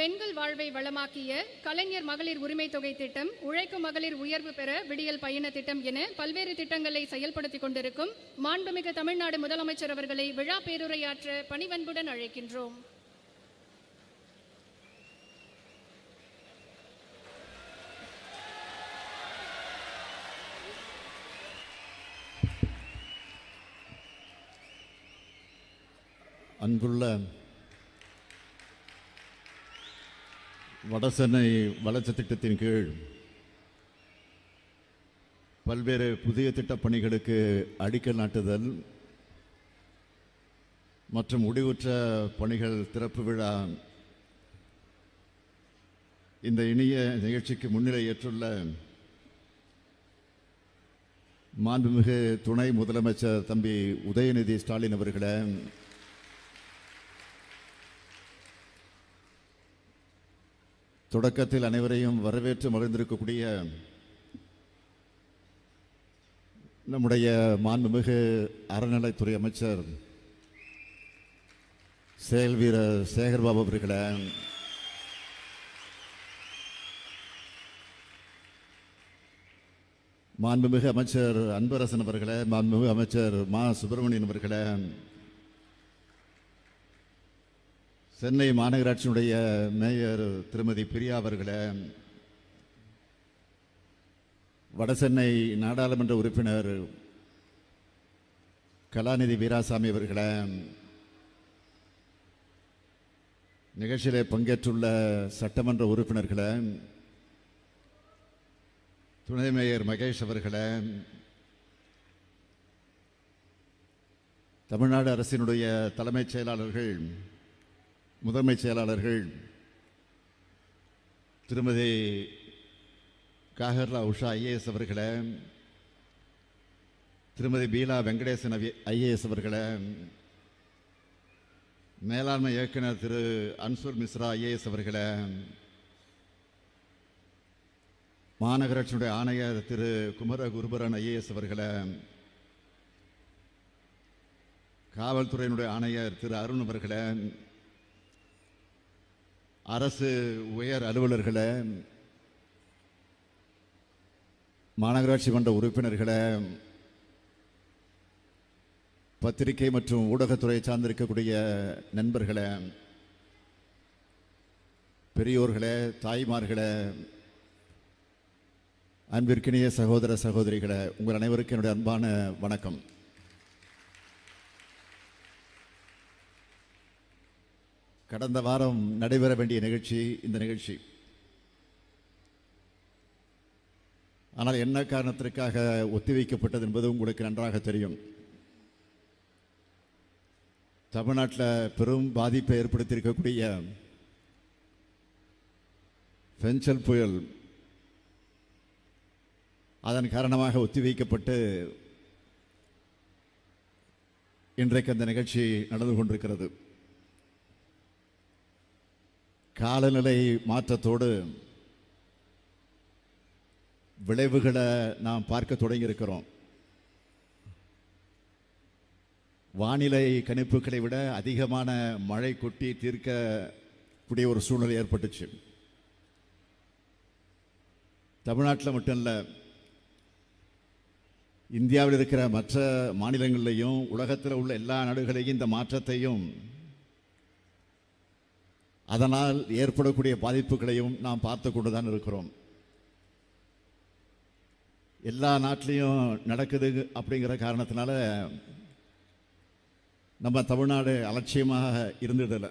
பெண்கள் வாழ்வை வளமாக்கிய கலைஞர் மகளிர் உரிமை தொகை திட்டம், உழைக்கும் மகளிர் உயர்வு பெற விடியல் பயண திட்டம் என பல்வேறு திட்டங்களை செயல்படுத்திக் கொண்டிருக்கும் மாண்புமிகு தமிழ்நாடு முதலமைச்சர் அவர்களை விழா பேருரையாற்ற பணிவன்புடன் அழைக்கின்றோம். அன்புள்ள வடசென்னை வளர்ச்சி திட்டத்தின் கீழ் பல்வேறு புதிய திட்டப் பணிகளுக்கு அடிக்கல் நாட்டுதல் மற்றும் முடிவுற்ற பணிகள் திறப்பு விழா இந்த இனிய நிகழ்ச்சிக்கு முன்னிலை ஏற்றுள்ள மாண்புமிகு துணை முதலமைச்சர் தம்பி உதயநிதி ஸ்டாலின் அவர்களே, தொடக்கத்தில் அனைவரையும் வரவேற்று மகிழ்ந்திருக்கக்கூடிய நம்முடைய மாண்புமிகு அறநிலைத்துறை அமைச்சர் செயல் வீரர் சேகர்பாபு அவர்களே, மாண்புமிகு அமைச்சர் அன்பரசன் அவர்களே, மாண்புமிகு அமைச்சர் மா சுப்பிரமணியன் அவர்களே, சென்னை மாநகராட்சியினுடைய மேயர் திருமதி பிரியா அவர்களே, வடசென்னை நாடாளுமன்ற உறுப்பினர் கலாநிதி வீராசாமி அவர்களே, நிகழ்ச்சியிலே பங்கேற்றுள்ள சட்டமன்ற உறுப்பினர்களே, துணை மேயர் மகேஷ் அவர்களே, தமிழ்நாடு அரசினுடைய தலைமைச் செயலாளர்கள், முதன்மைச் செயலாளர்கள் திருமதி காகர்லா உஷா ஐஏஎஸ் அவர்களே, திருமதி பீலா வெங்கடேசன் ஐஏஎஸ் அவர்களே, மேலாண்மை இயக்குனர் திரு அன்சுல் மிஸ்ரா ஐஏஎஸ் அவர்களே, மாநகராட்சியினுடைய ஆணையர் திரு குமர குருபரன் ஐஏஎஸ் அவர்களே, காவல்துறையினுடைய ஆணையர் திரு அருண் அவர்களே, அரசு உயர் அலுவலர்களே, மாநகராட்சி மன்ற உறுப்பினர்களே, பத்திரிகை மற்றும் ஊடகத்துறையை சார்ந்திருக்கக்கூடிய நண்பர்களே, பெரியோர்களே, தாய்மார்களே, அன்பிற்கினிய சகோதர சகோதரிகளே, உங்கள் அனைவருக்கும் என்னுடைய அன்பான வணக்கம். கடந்த வாரம் நடைபெற வேண்டிய நிகழ்ச்சி இந்த நிகழ்ச்சி. ஆனால் என்ன காரணத்திற்காக ஒத்திவைக்கப்பட்டது என்பது உங்களுக்கு நன்றாக தெரியும். தமிழ்நாட்டில் பெரும் பாதிப்பை ஏற்படுத்தியிருக்கக்கூடிய பெஞ்சல் புயல் அதன் காரணமாக ஒத்திவைக்கப்பட்டு இன்றைக்கு அந்த நிகழ்ச்சி நடந்து கொண்டிருக்கிறது. காலநிலை மாற்றத்தோடு விளைவுகளை நாம் பார்க்க தொடங்கியிருக்கிறோம். வானிலை கணிப்புகளை விட அதிகமான மழை கொட்டி தீர்க்கக்கூடிய ஒரு சூழ்நிலை ஏற்பட்டுச்சு. தமிழ்நாட்டில் மட்டும் இல்லை, இந்தியாவில் இருக்கிற மற்ற மாநிலங்களிலையும் உலகத்தில் உள்ள எல்லா நாடுகளையும் இந்த மாற்றத்தையும் அதனால் ஏற்படக்கூடிய பாதிப்புகளையும் நாம் பார்த்து கொண்டு தான் இருக்கிறோம். எல்லா நாட்டிலையும் நடக்குது அப்படிங்கிற காரணத்தினால நம்ம தமிழ்நாடு அலட்சியமாக இருந்ததில்லை.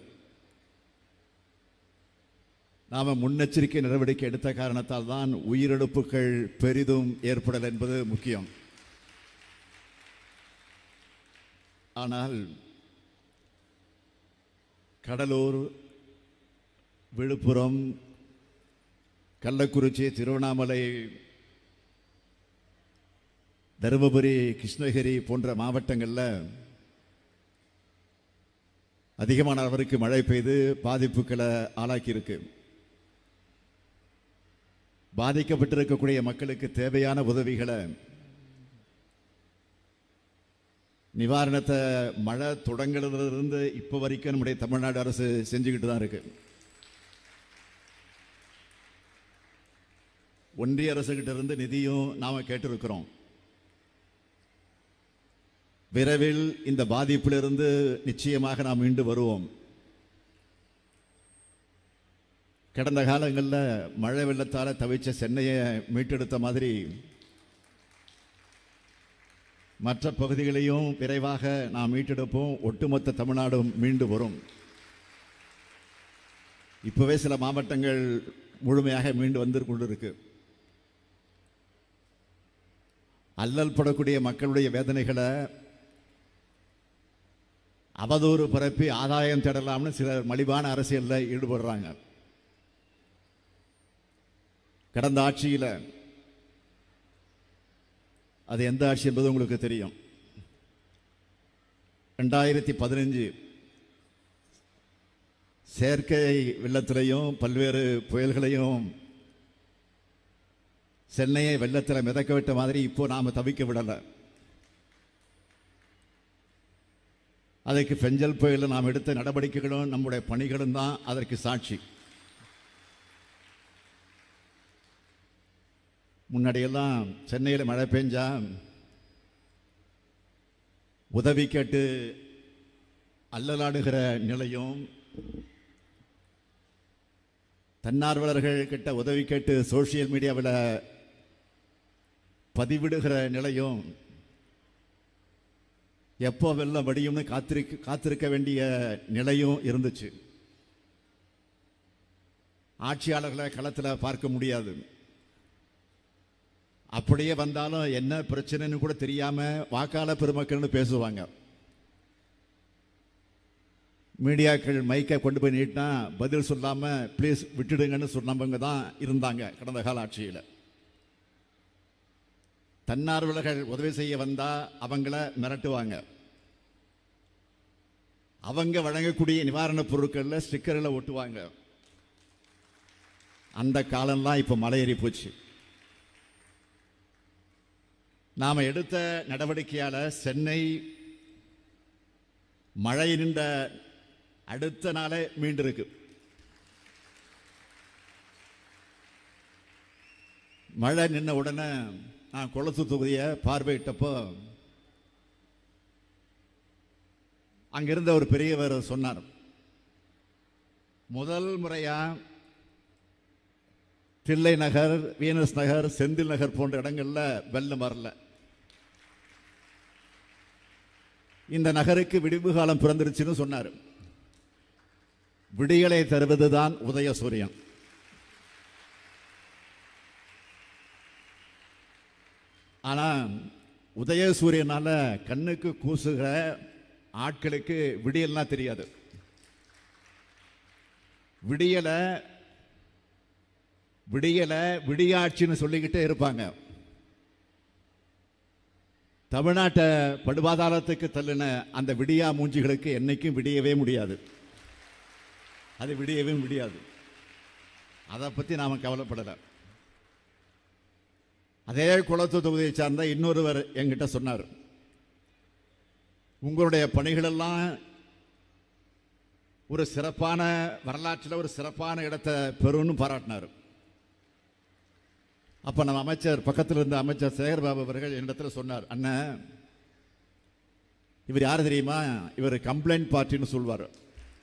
நாம் முன்னெச்சரிக்கை நடவடிக்கை எடுத்த காரணத்தால் தான் உயிரிழப்புகள் பெரிதும் ஏற்படல் என்பது முக்கியம். ஆனால் கடலூர், விழுப்புரம், கள்ளக்குறிச்சி, திருவண்ணாமலை, தருமபுரி, கிருஷ்ணகிரி போன்ற மாவட்டங்களில் அதிகமான அளவிற்கு மழை பெய்து பாதிப்புகளை ஆளாக்கியிருக்கு. பாதிக்கப்பட்டிருக்கக்கூடிய மக்களுக்கு தேவையான உதவிகளை, நிவாரணத்தை மழை தொடங்குறதுலேருந்து இப்போ வரைக்கும் நம்முடைய தமிழ்நாடு அரசு செஞ்சுக்கிட்டு தான் இருக்கு. ஒன்றிய அரசுகிட்ட இருந்து நிதியும் நாம கேட்டிருக்கிறோம். விரைவில் இந்த பாதிப்பிலிருந்து நிச்சயமாக நாம் மீண்டு வருவோம். கடந்த காலங்களில் மழை வெள்ளத்தால் தவிச்ச சென்னையை மீட்டெடுத்த மாதிரி மற்ற பகுதிகளையும் விரைவாக நாம் மீட்டெடுப்போம். ஒட்டுமொத்த தமிழ்நாடும் மீண்டு வரும். இப்பவே சில மாவட்டங்கள் முழுமையாக மீண்டு வந்து கொண்டிருக்கு. அல்லல் படக்கூடிய மக்களுடைய வேதனைகளை அவதூறு பரப்பி ஆதாயம் தேடலாம்னு சிலர் மலிவான அரசியலில் ஈடுபடுறாங்க. கடந்த ஆட்சியில் அது எந்த ஆட்சி என்பது உங்களுக்கு தெரியும். 2015 செயற்கை வெள்ளத்திலையும் பல்வேறு புயல்களையும் சென்னையை வெள்ளத்தில் மிதக்க விட்ட மாதிரி இப்போ நாம தவிக்க விடலை. அதற்கு பெஞ்சல் புயலில் நாம் எடுத்த நடவடிக்கைகளும் நம்முடைய பணிகளும் தான் அதற்கு சாட்சி. முன்னாடியெல்லாம் சென்னையில் மழை பெஞ்சா உதவி கேட்டு அல்லலாடுகிற நிலையும், தன்னார்வலர்கள் கிட்ட உதவி கேட்டு சோசியல் மீடியாவில் பதிவிடுகிற நிலையும், எப்போ வெள்ளம் வடியும்னு காத்திருக்க வேண்டிய நிலையும் இருந்துச்சு. ஆட்சியாளர்களை களத்தில் பார்க்க முடியாது. அப்படியே வந்தாலும் என்ன பிரச்சனைன்னு கூட தெரியாம வாக்காளர் பெருமக்கள்னு பேசுவாங்க. மீடியாக்கள் மைக்கை கொண்டு போய் நீட்டினா பதில் சொல்லாம ப்ளீஸ் விட்டுடுங்கன்னு சொன்னவங்க தான் இருந்தாங்க கடந்த கால ஆட்சியில். தன்னார்வலர்கள் உதவி செய்ய வந்தா அவங்கள மிரட்டுவாங்க. அவங்க வழங்கக்கூடிய நிவாரணப் பொருட்களில் ஸ்டிக்கரில் ஒட்டுவாங்க. அந்த காலம்லாம் இப்போ மலையேறி போச்சு. நாம் எடுத்த நடவடிக்கையால் சென்னை மழை நின்ற அடுத்த நாளே மீண்டிருக்கு. மழை நின்ன உடனே நான் கொளத்தூர் தொகுதியை பார்வையிட்டப்போ அங்கிருந்த ஒரு பெரியவர் சொன்னார், முதல் முறையா தில்லை நகர், வீனஸ் நகர், செந்தில் நகர் போன்ற இடங்கள்ல வெள்ளம் வரல. இந்த நகருக்கு விடிவு காலம் பிறந்துருச்சுன்னு சொன்னார். விடியலை தருவதுதான் உதயசூரியன். ஆனா உதயசூரியனால கண்ணுக்கு கூசுகிற ஆட்களுக்கு விடியல்னா தெரியாது. விடியலை விடியாட்சின்னு சொல்லிக்கிட்டே இருப்பாங்க. தமிழ்நாட்டை படுபாதாளத்துக்கு தள்ளின அந்த விடியா மூஞ்சிகளுக்கு என்னைக்கும் விடியவே முடியாது. அது விடியவே முடியாது. அதை பற்றி நாம் கவலைப்படலை. அதே குளத்தூர் தொகுதியை சார்ந்த இன்னொருவர் என்கிட்ட சொன்னார், உங்களுடைய பணிகளெல்லாம் ஒரு சிறப்பான வரலாற்றில் ஒரு சிறப்பான இடத்தை பெறும்னு பாராட்டினார். அப்ப நம்ம அமைச்சர் பக்கத்தில் இருந்த அமைச்சர் சேகர்பாபு அவர்கள் என்னிடத்தில் சொன்னார், அண்ணன் இவர் யார் தெரியுமா, இவர் கம்ப்ளைண்ட் பார்ட்டின்னு சொல்வார்.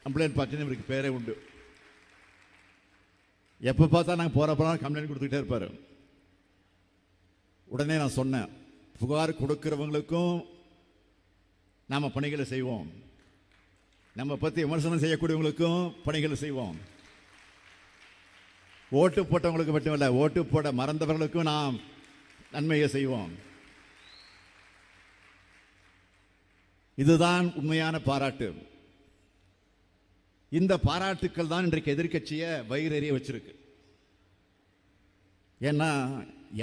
கம்ப்ளைண்ட் பார்ட்டின்னு இவருக்கு பேரே உண்டு. எப்போ பார்த்தா நாங்கள் போகிறப்பெல்லாம் கம்ப்ளைண்ட் கொடுத்துக்கிட்டே இருப்பார். உடனே நான் சொன்னேன், புகார் கொடுக்கிறவங்களுக்கும் நாம் பணிகளை செய்வோம், நம்ம பற்றி விமர்சனம் செய்யக்கூடியவங்களுக்கும் பணிகளை செய்வோம். ஓட்டு போட்டவங்களுக்கு மட்டுமல்ல, ஓட்டு போட மறந்தவர்களுக்கும் நாம் நன்மையை செய்வோம். இதுதான் உண்மையான பாராட்டு. இந்த பாராட்டுக்கள் தான் இன்றைக்கு எதிர்க்கட்சியை வயிறெறிய வச்சிருக்கு. ஏன்னா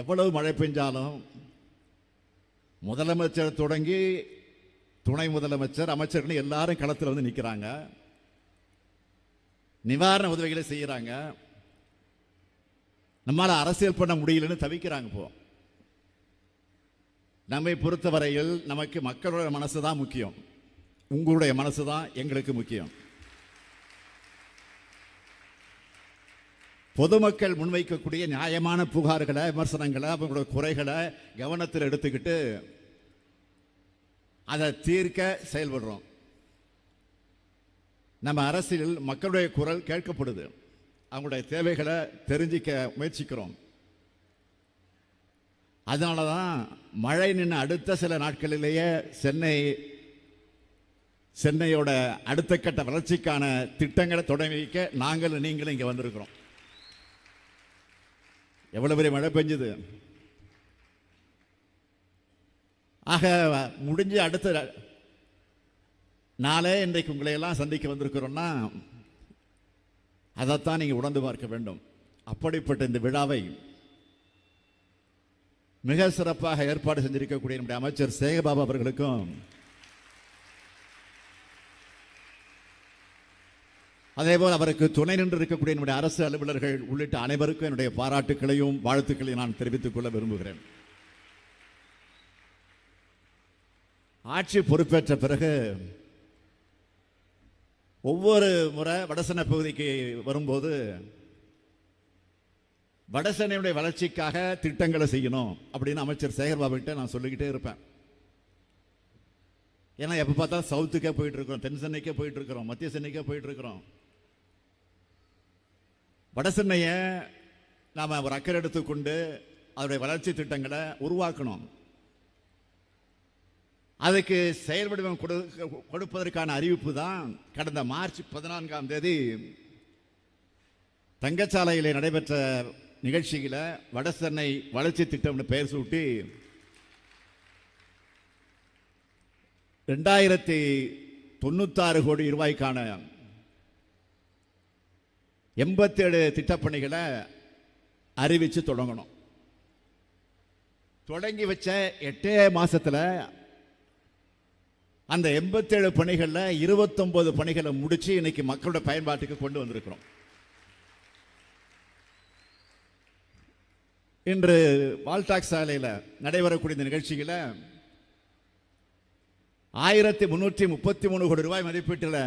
எவ்வளவு மழை பெஞ்சாலும் முதலமைச்சர் தொடங்கி துணை முதலமைச்சர், அமைச்சர்கள் எல்லாரும் களத்தில் வந்து நிற்கிறாங்க, நிவாரண உதவிகளை செய்யறாங்க. நம்மால அரசியல் பண்ண முடியலன்னு தவிக்கிறாங்க. இப்போ நம்மை பொறுத்தவரையில் நமக்கு மக்களோட மனசு தான் முக்கியம், உங்களுடைய மனசு தான் எங்களுக்கு முக்கியம். பொதுமக்கள் முன்வைக்கக்கூடிய நியாயமான புகார்களை, விமர்சனங்களை, அவங்களோட குறைகளை கவனத்தில் எடுத்துக்கிட்டு அதை தீர்க்க செயல்படுறோம். நம்ம அரசியல் மக்களுடைய குரல் கேட்கப்படுது, அவங்களுடைய தேவைகளை தெரிஞ்சிக்க முயற்சிக்கிறோம். அதனால தான் மழை நின்று அடுத்த சில நாட்களிலேயே சென்னையோட அடுத்த கட்ட வளர்ச்சிக்கான திட்டங்களை தொடங்கி வைக்க நீங்களும் இங்கே வந்திருக்கிறோம். எவ்வளவு பெரிய மழை பெஞ்சது. ஆக முடிஞ்ச அடுத்த நாளே இன்றைக்கு உங்களை எல்லாம் சந்திக்க வந்திருக்கிறோம்னா அதைத்தான் நீங்க உணர்ந்து பார்க்க வேண்டும். அப்படிப்பட்ட இந்த விழாவை மிக சிறப்பாக ஏற்பாடு செஞ்சிருக்கக்கூடிய நம்முடைய அமைச்சர் சேகர்பாபு அவர்களுக்கும், அதேபோல் அவருக்கு துணை நின்று இருக்கக்கூடிய நம்முடைய அரசு அலுவலர்கள் உள்ளிட்ட அனைவருக்கும் என்னுடைய பாராட்டுக்களையும் வாழ்த்துக்களையும் நான் தெரிவித்துக் கொள்ள விரும்புகிறேன். ஆட்சி பொறுப்பேற்ற பிறகு ஒவ்வொரு முறை வடசென்னை பகுதிக்கு வரும்போது வடசென்னையுடைய வளர்ச்சிக்காக திட்டங்களை செய்யணும் அப்படின்னு அமைச்சர் சேகர்பாபு கிட்ட நான் சொல்லிக்கிட்டே இருப்பேன். ஏன்னா எப்போ பார்த்தா சவுத்துக்கே போயிட்டு இருக்கிறோம், தென் சென்னைக்கே போயிட்டு இருக்கிறோம், மத்திய சென்னைக்கே போயிட்டு இருக்கிறோம். வடசென்னையை நாம் ஒரு அக்கறை எடுத்துக்கொண்டு அதனுடைய வளர்ச்சி திட்டங்களை உருவாக்கணும். அதுக்கு செயல் வடிவம் கொடுப்பதற்கான அறிவிப்பு தான் கடந்த மார்ச் 14ஆம் தேதி தங்கச்சாலையில் நடைபெற்ற நிகழ்ச்சியில் வடசென்னை வளர்ச்சி திட்டம்னு பெயர் சூட்டி 2096 கோடி ரூபாய்க்கான 87 திட்டப்பணிகளை அறிவிச்சு தொடங்கணும். தொடங்கி வச்ச 8 மாசத்துல அந்த 87 பணிகள்ல 29 பணிகளை முடிச்சு இன்னைக்கு மக்களோட பயன்பாட்டுக்கு கொண்டு வந்திருக்கிறோம். இன்று வால்டாக்ஸ் சாலையில் நடைபெறக்கூடிய இந்த நிகழ்ச்சியில் 1333 கோடி ரூபாய் மதிப்பீட்டில்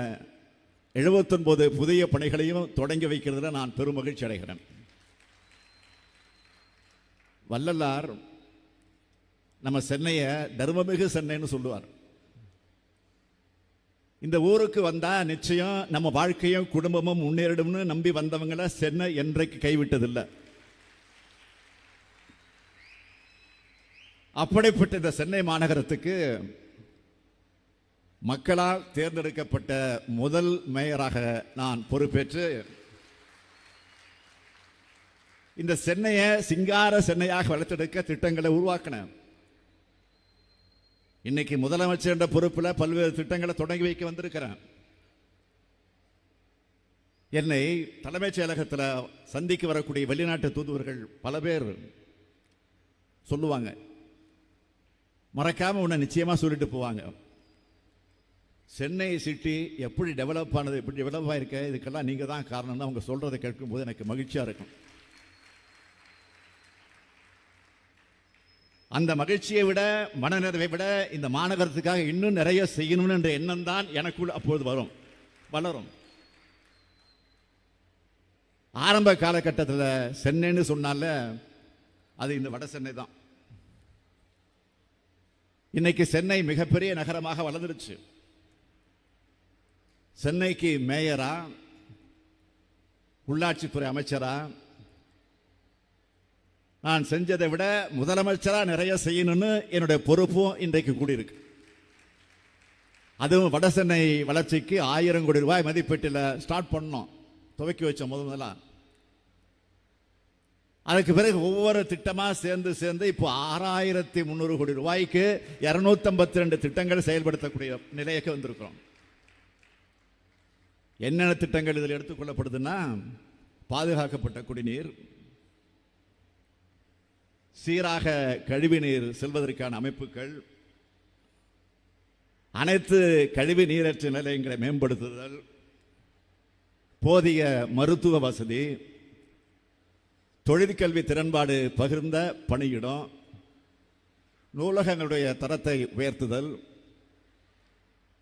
79 புதிய பணிகளையும் தொடங்கி வைக்கிறதுல நான் பெரும் மகிழ்ச்சி அடைகிறேன். வள்ளலார் நம்ம சென்னையை தர்மமிகு சென்னைன்னு சொல்லுவார். இந்த ஊருக்கு வந்தா நிச்சயம் நம்ம வாழ்க்கையும் குடும்பமும் முன்னேறிடும்னு நம்பி வந்தவங்களை சென்னை என்றைக்கு கைவிட்டதில்லை. அப்படிப்பட்ட இந்த சென்னை மாநகரத்துக்கு மக்களால் தேர்ந்தெடுக்கப்பட்ட முதல் மேயராக நான் பொறுப்பேற்று இந்த சென்னையை சிங்கார சென்னையாக வளர்த்தெடுக்க திட்டங்களை உருவாக்கினேன். இன்னைக்கு முதலமைச்சர் என்ற பொறுப்பில் பல்வேறு திட்டங்களை தொடங்கி வைக்க வந்திருக்கிறேன். என்னை தலைமைச் செயலகத்தில் சந்திக்க வரக்கூடிய வெளிநாட்டு தூதுவர்கள் பல பேர் சொல்லுவாங்க, மறக்காம உன்னை நிச்சயமா சொல்லிட்டு போவாங்க, சென்னை சிட்டி எப்படி டெவலப் ஆனது, எப்படி டெவலப் ஆயிருக்க, இதுக்கெல்லாம் நீங்க தான் காரணம். அவங்க சொல்றதை கேட்கும் போது எனக்கு மகிழ்ச்சியா இருக்கும். அந்த மகிழ்ச்சியை விட, மனநிறைவை விட இந்த மாநகரத்துக்காக இன்னும் நிறைய செய்யணும்னு என்ற எண்ணம் தான் எனக்குள் அப்போது வளரும். ஆரம்ப காலகட்டத்தில் சென்னைன்னு சொன்னால அது இந்த வட சென்னை தான். இன்னைக்கு சென்னை மிகப்பெரிய நகரமாக வளர்ந்துருச்சு. சென்னைக்கு மேயரா, உள்ளாட்சித்துறை அமைச்சரா நான் செஞ்சதை விட முதலமைச்சரா நிறைய செய்யணும்னு என்னுடைய பொறுப்பும் இன்றைக்கு கூடியிருக்கு. அதுவும் வட சென்னை வளர்ச்சிக்கு 1000 கோடி ரூபாய் மதிப்பீட்டில் ஸ்டார்ட் பண்ணோம், துவக்கி வச்சோம் முதலா. அதுக்கு பிறகு ஒவ்வொரு திட்டமா சேர்ந்து இப்போ 6300 கோடி ரூபாய்க்கு 252 திட்டங்கள் செயல்படுத்தக்கூடிய நிலைக்கு வந்திருக்கிறோம். என்னென்ன திட்டங்கள் இதில் எடுத்துக்கொள்ளப்படுதுன்னா, பாதுகாக்கப்பட்ட குடிநீர், சீராக கழிவுநீர் செல்வதற்கான அமைப்புகள், அனைத்து கழிவு நீரற்ற நிலையங்களை மேம்படுத்துதல், போதிய மருத்துவ வசதி, தொழிற்கல்வி திறன்பாடு பகிர்ந்த பணியிடம், நூலகங்களுடைய தரத்தை உயர்த்துதல்,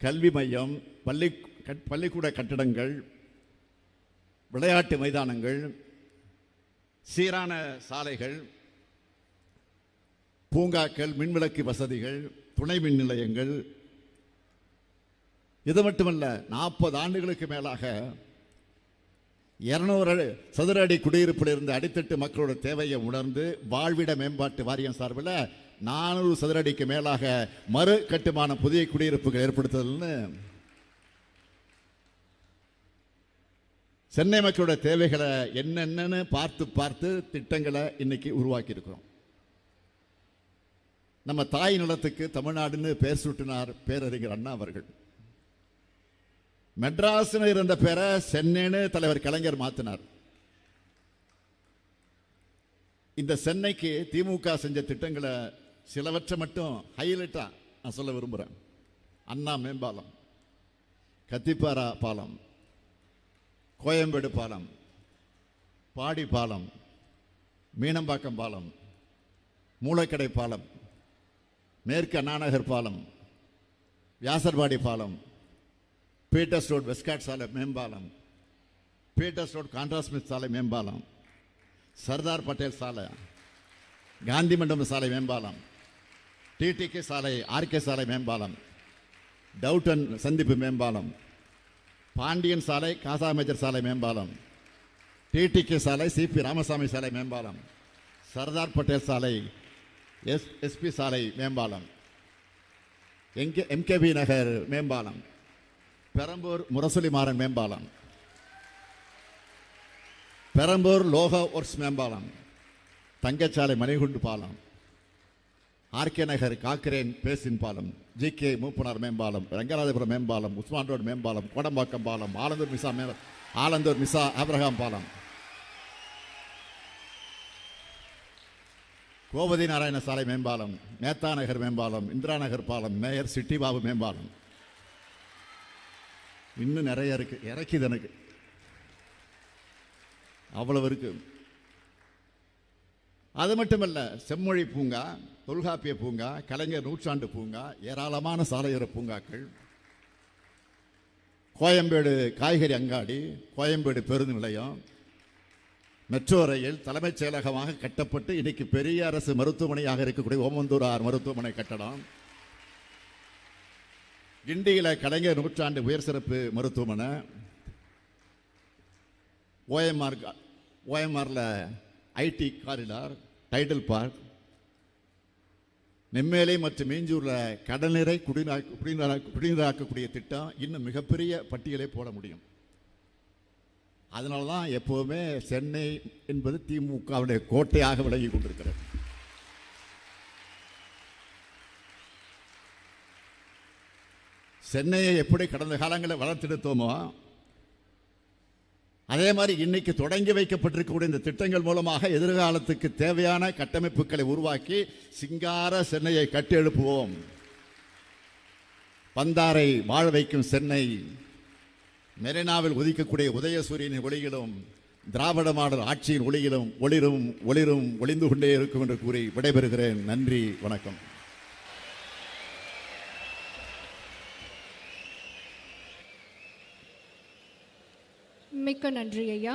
கல்வி மையம், பள்ளிக்கூட கட்டிடங்கள், விளையாட்டு மைதானங்கள், சீரான சாலைகள், பூங்காக்கள், மின்விளக்கு வசதிகள், துணை மின் நிலையங்கள். இது மட்டுமல்ல, 40 ஆண்டுகளுக்கு மேலாக 200 சதுர அடி குடியிருப்பில் இருந்த அடித்தட்டு மக்களோட தேவையை உணர்ந்து வாழ்விட மேம்பாட்டு வாரியம் சார்பில் 400 சதுர அடிக்கு மேலாக மறு கட்டுமான புதிய குடியிருப்புகள் ஏற்படுத்துதல்னு சென்னை மக்களோட தேவைகளை என்னென்னு பார்த்து பார்த்து திட்டங்களை இன்னைக்கு உருவாக்கி இருக்கிறோம். நம்ம தாய் நிலத்துக்கு தமிழ்நாடுன்னு பேர் சூட்டினார் பேரறிஞர் அண்ணா அவர்கள். மெட்ராஸ்னு இருந்த பேரை சென்னைன்னு தலைவர் கலைஞர் மாத்தினார். இந்த சென்னைக்கு திமுக செஞ்ச திட்டங்களை சிலவற்றை மட்டும் ஹைலைட்டா நான் சொல்ல விரும்புகிறேன். அண்ணா மேம்பாலம், கத்திப்பாரா பாலம், கோயம்பேடு பாலம், பாடி பாலம், மீனம்பாக்கம் பாலம், மூலக்கடை பாலம், மேற்கு அண்ணாநகர் பாலம், வியாசர்பாடி பாலம், பீட்டர்ஸ் ரோட் வெஸ்ட்காட் சாலை மேம்பாலம், பீட்டர்ஸ் ரோட் கான்ட்ராஸ்மித் சாலை மேம்பாலம், சர்தார் பட்டேல் சாலை, காந்தி மண்டபம் சாலை மேம்பாலம், டிடிகே சாலை, ஆர்கே சாலை மேம்பாலம், டவுட்டன் சந்திப்பு மேம்பாலம், பாண்டியன் சாலை, காசா மேஜர் சாலை மேம்பாலம், டிடிகே சாலை, சிபி ராமசாமி சாலை மேம்பாலம், சர்தார் பட்டேல் சாலை, எஸ்பி சாலை மேம்பாலம், எம்கேபி நகர் மேம்பாலம், பெரம்பூர் முரசொலி மாறன் மேம்பாலம், பெரம்பூர் லோகா ஒர்க்ஸ் மேம்பாலம், தங்கச்சாலை மணிகுண்டு பாலம், ஆர்கே நகர் காக்கிரேன் பேசின் பாலம், ஜிகே மூப்பனார் மேம்பாலம், ரங்கநாதபுரம் மேம்பாலம், உஸ்மான் ரோடு மேம்பாலம், கோடம்பாக்கம் பாலம், ஆலந்தூர் மிசா ஆப்ரஹாம் பாலம், கோபதி நாராயண சாலை மேம்பாலம், மேத்தா நகர் மேம்பாலம், இந்திரா நகர் பாலம், மேயர் சிட்டி பாபு மேம்பாலம். இன்னும் நிறைய இருக்கு, இறக்கிது எனக்கு அவ்வளவு இருக்கு. அது மட்டுமல்ல, செம்மொழி பூங்கா, தொல்காப்பிய பூங்கா, கலைஞர் நூற்றாண்டு பூங்கா, ஏராளமான சாலையோர பூங்காக்கள், கோயம்பேடு காய்கறி அங்காடி, கோயம்பேடு பேருந்து நிலையம், மெட்ரோ ரயில் தலைமைச் செயலகமாக கட்டப்பட்டு இன்னைக்கு பெரிய அரசு மருத்துவமனையாக இருக்கக்கூடிய ஓமந்தூரார் மருத்துவமனை கட்டடம், கிண்டியில கலைஞர் நூற்றாண்டு உயர் சிறப்பு மருத்துவமனை, ஓஎம்ஆர்ல ஐடி காரிடார், டைடல் பார்க், நெம்மேலை மற்றும் மீஞ்சூர்ல கடல்நீரை குடிநீராக்கக்கூடிய திட்டம், இன்னும் மிகப்பெரிய பட்டியலை போட முடியும். அதனால தான் எப்போவுமே சென்னை என்பது திமுகவுடைய கோட்டையாக விலகி கொண்டிருக்கிறது. சென்னையை எப்படி கடந்த காலங்களில் வளர்த்தெடுத்தோமோ அதே மாதிரி இன்னைக்கு தொடங்கி வைக்கப்பட்டிருக்கக்கூடிய இந்த திட்டங்கள் மூலமாக எதிர்காலத்துக்கு தேவையான கட்டமைப்புகளை உருவாக்கி சிங்கார சென்னையை கட்டி எழுப்புவோம். பந்தாரை வாழ வைக்கும் சென்னை, மெரினாவில் உதிக்கக்கூடிய உதயசூரியனின் ஒளியிலும் திராவிட மாடல் ஆட்சியின் ஒளியிலும் ஒளிந்து கொண்டே இருக்கும் என்று கூறி விடைபெறுகிறேன். நன்றி, வணக்கம். மிக்க நன்றி ஐயா.